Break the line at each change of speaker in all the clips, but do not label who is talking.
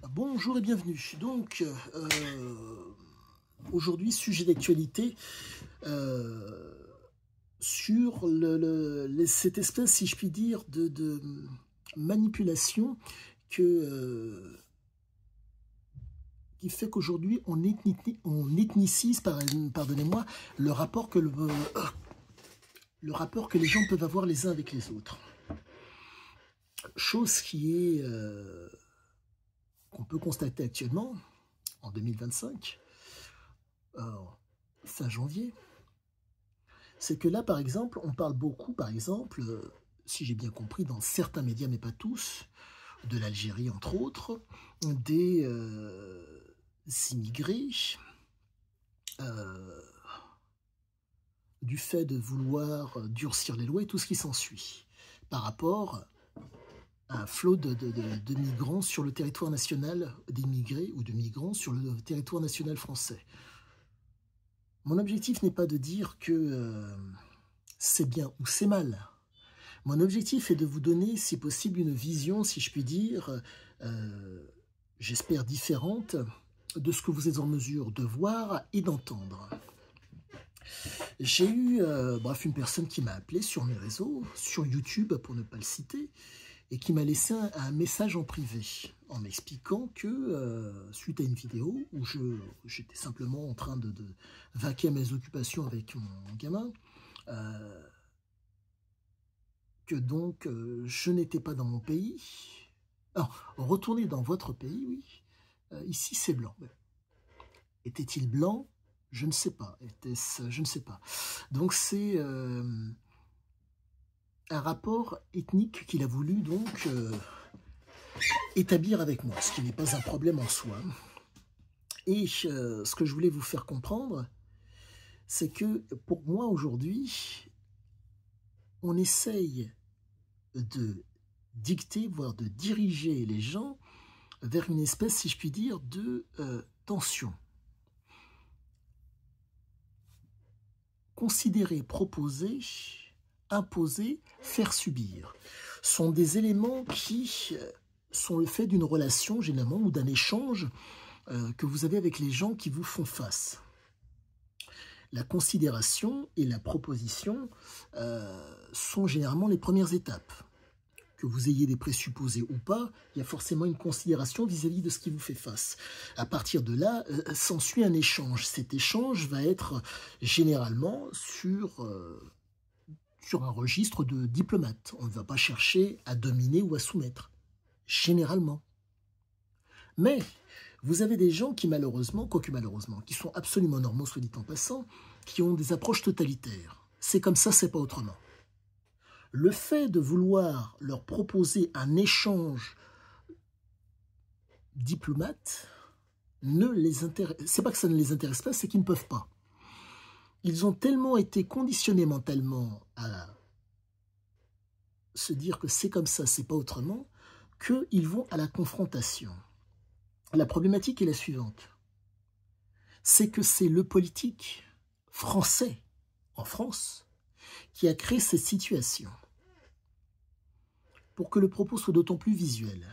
Bonjour et bienvenue. Donc, aujourd'hui, sujet d'actualité euh, sur cette espèce, si je puis dire, de manipulation que, qui fait qu'aujourd'hui, on ethnicise, pardonnez-moi, le rapport que les gens peuvent avoir les uns avec les autres. Chose qu'on peut constater actuellement, en 2025, fin janvier, c'est que là, par exemple, on parle beaucoup, par exemple, si j'ai bien compris, dans certains médias, mais pas tous, de l'Algérie, entre autres, des immigrés, euh, du fait de vouloir durcir les lois et tout ce qui s'ensuit, par rapport à un flot de migrants sur le territoire national, d'immigrés ou de migrants sur le territoire national français. Mon objectif n'est pas de dire que c'est bien ou c'est mal. Mon objectif est de vous donner, si possible, une vision, si je puis dire, j'espère différente, de ce que vous êtes en mesure de voir et d'entendre. J'ai eu, une personne qui m'a appelé sur mes réseaux, sur YouTube, pour ne pas le citer, et qui m'a laissé un message en privé, en m'expliquant que, suite à une vidéo où j'étais simplement en train de vaquer à mes occupations avec mon gamin, que donc je n'étais pas dans mon pays. Alors, retourner dans votre pays, oui. Ici, c'est blanc. Était-il blanc? Je ne sais pas. Était-ce? Je ne sais pas. Donc, c'est un rapport ethnique qu'il a voulu donc établir avec moi, ce qui n'est pas un problème en soi. Et ce que je voulais vous faire comprendre, c'est que pour moi, aujourd'hui, on essaye de dicter, voire de diriger les gens vers une espèce, si je puis dire, de tension. Considérer, proposer, imposer, faire subir sont des éléments qui sont le fait d'une relation, généralement, ou d'un échange que vous avez avec les gens qui vous font face. La considération et la proposition sont généralement les premières étapes. Que vous ayez des présupposés ou pas, il y a forcément une considération vis-à-vis de ce qui vous fait face. À partir de là, s'ensuit un échange. Cet échange va être généralement sur un registre de diplomate. On ne va pas chercher à dominer ou à soumettre, généralement. Mais vous avez des gens qui malheureusement, quoique malheureusement, qui sont absolument normaux, soit dit en passant, qui ont des approches totalitaires. C'est comme ça, c'est pas autrement. Le fait de vouloir leur proposer un échange diplomate ne les intéresse. C'est pas que ça ne les intéresse pas, c'est qu'ils ne peuvent pas. Ils ont tellement été conditionnés mentalement à se dire que c'est comme ça, c'est pas autrement, qu'ils vont à la confrontation. La problématique est la suivante. C'est que c'est le politique français, en France, qui a créé cette situation. Pour que le propos soit d'autant plus visuel.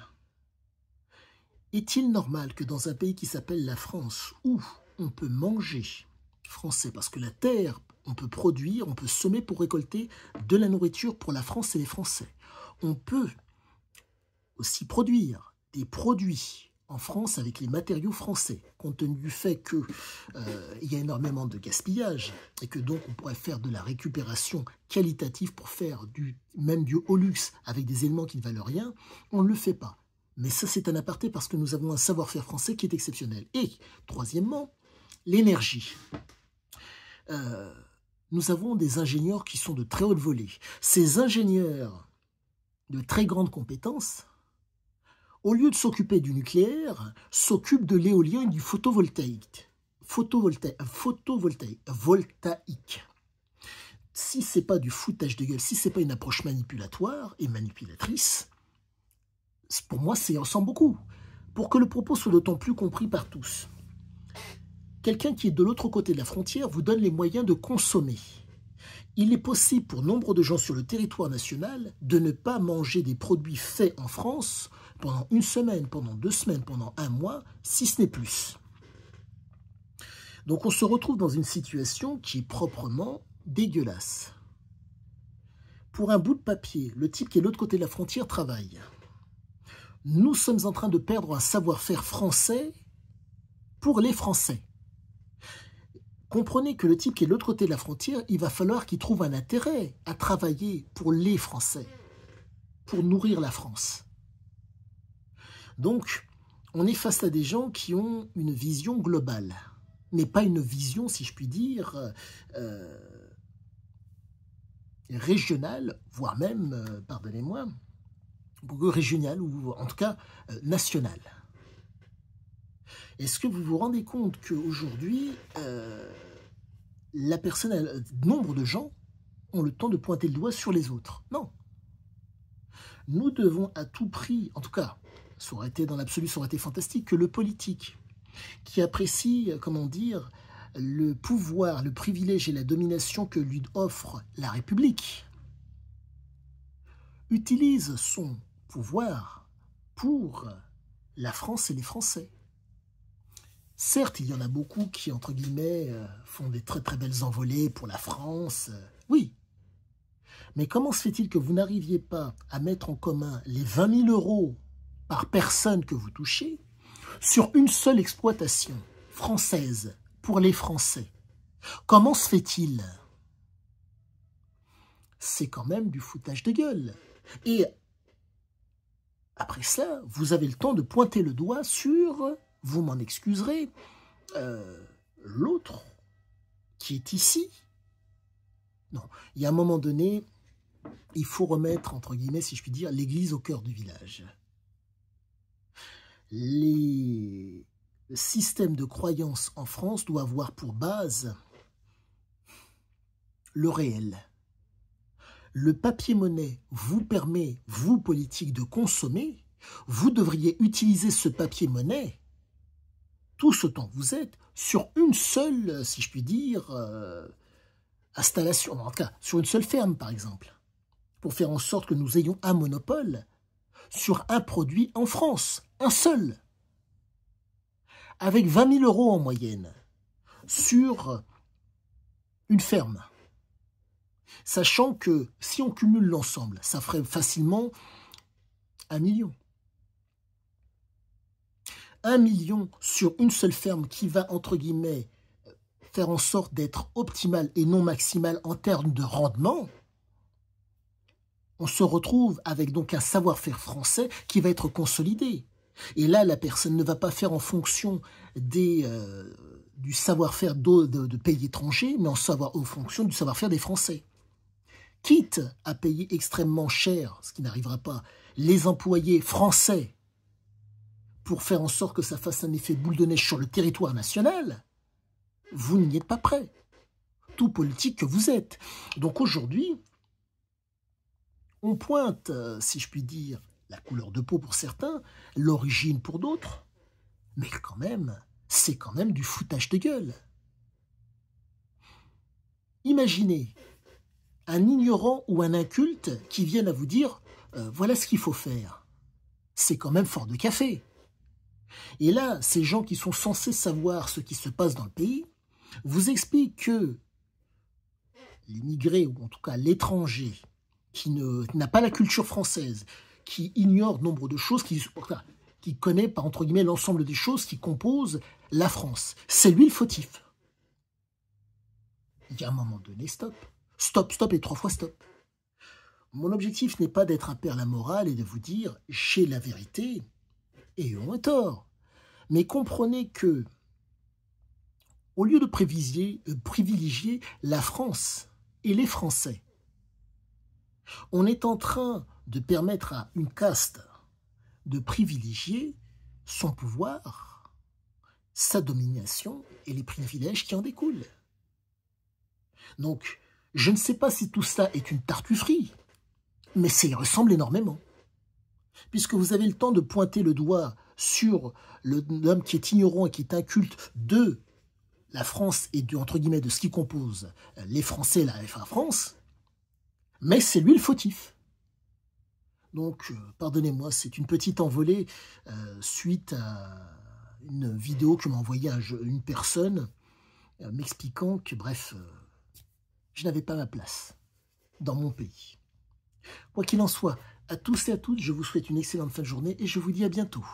Est-il normal que dans un pays qui s'appelle la France, où on peut manger français, parce que la terre, on peut produire, on peut semer pour récolter de la nourriture pour la France et les Français. On peut aussi produire des produits en France avec les matériaux français, compte tenu du fait qu'il y a énormément de gaspillage et que donc on pourrait faire de la récupération qualitative pour faire même du haut luxe avec des éléments qui ne valent rien, on ne le fait pas. Mais ça, c'est un aparté parce que nous avons un savoir-faire français qui est exceptionnel. Et, troisièmement, l'énergie. Nous avons des ingénieurs qui sont de très haute volée. Ces ingénieurs de très grandes compétences, au lieu de s'occuper du nucléaire, s'occupent de l'éolien et du photovoltaïque. Voltaïque. Si ce n'est pas du foutage de gueule, si ce n'est pas une approche manipulatoire et manipulatrice, pour moi, ça ressemble beaucoup. Pour que le propos soit d'autant plus compris par tous. Quelqu'un qui est de l'autre côté de la frontière vous donne les moyens de consommer. Il est possible pour nombre de gens sur le territoire national de ne pas manger des produits faits en France, pendant une semaine, pendant 2 semaines, pendant un mois, si ce n'est plus. Donc on se retrouve dans une situation qui est proprement dégueulasse. Pour un bout de papier, le type qui est de l'autre côté de la frontière travaille. Nous sommes en train de perdre un savoir-faire français pour les Français. Comprenez que le type qui est de l'autre côté de la frontière, il va falloir qu'il trouve un intérêt à travailler pour les Français, pour nourrir la France. Donc, on est face à des gens qui ont une vision globale, mais pas une vision, si je puis dire, régionale, voire même, pardonnez-moi, régionale ou en tout cas nationale. Est-ce que vous vous rendez compte qu'aujourd'hui, nombre de gens ont le temps de pointer le doigt sur les autres? Non. Nous devons à tout prix, en tout cas, ça aurait été dans l'absolu, ça aurait été fantastique, que le politique, qui apprécie, comment dire, le pouvoir, le privilège et la domination que lui offre la République, utilise son pouvoir pour la France et les Français. Certes, il y en a beaucoup qui, entre guillemets, font des très très belles envolées pour la France, oui. Mais comment se fait-il que vous n'arriviez pas à mettre en commun les 20 000 € par personne que vous touchez sur une seule exploitation française pour les Français? Comment se fait-il? C'est quand même du foutage de gueule. Et après ça, vous avez le temps de pointer le doigt sur, vous m'en excuserez, l'autre qui est ici. Non, il y a un moment donné, il faut remettre, entre guillemets, si je puis dire, l'église au cœur du village. Les systèmes de croyance en France doivent avoir pour base le réel. Le papier-monnaie vous permet, vous, politiques, de consommer. Vous devriez utiliser ce papier-monnaie, tout ce temps que vous êtes, sur une seule, si je puis dire, installation, en tout cas, sur une seule ferme, par exemple, pour faire en sorte que nous ayons un monopole sur un produit en France, un seul, avec 20 000 € en moyenne, sur une ferme. Sachant que si on cumule l'ensemble, ça ferait facilement 1 million. 1 million sur une seule ferme qui va, entre guillemets, faire en sorte d'être optimale et non maximale en termes de rendement, on se retrouve avec donc un savoir-faire français qui va être consolidé. Et là, la personne ne va pas faire en fonction du savoir-faire de pays étrangers, mais en fonction du savoir-faire des Français. Quitte à payer extrêmement cher, ce qui n'arrivera pas, les employés français pour faire en sorte que ça fasse un effet boule de neige sur le territoire national, vous n'y êtes pas prêt. Tout politique que vous êtes. Donc aujourd'hui, on pointe, si je puis dire, la couleur de peau pour certains, l'origine pour d'autres, mais quand même, c'est quand même du foutage de gueule. Imaginez un ignorant ou un inculte qui vienne à vous dire voilà ce qu'il faut faire. C'est quand même fort de café. Et là, ces gens qui sont censés savoir ce qui se passe dans le pays vous expliquent que l'immigré, ou en tout cas l'étranger, qui n'a pas la culture française, qui ignore nombre de choses, qui connaît par entre guillemets l'ensemble des choses qui composent la France, c'est lui le fautif. Il y a un moment donné, stop. Stop, stop et 3 fois stop. Mon objectif n'est pas d'être un père la morale et de vous dire « j'ai la vérité » et on est tort. Mais comprenez que, au lieu de privilégier la France et les Français, on est en train de permettre à une caste de privilégier son pouvoir, sa domination et les privilèges qui en découlent. Donc, je ne sais pas si tout ça est une tartufferie, mais ça y ressemble énormément. Puisque vous avez le temps de pointer le doigt sur l'homme qui est ignorant et qui est inculte de la France et entre guillemets de ce qui compose les Français et la France, mais c'est lui le fautif. Donc, pardonnez-moi, c'est une petite envolée suite à une vidéo que m'a envoyée une personne m'expliquant que, bref, je n'avais pas ma place dans mon pays. Quoi qu'il en soit, à tous et à toutes, je vous souhaite une excellente fin de journée et je vous dis à bientôt.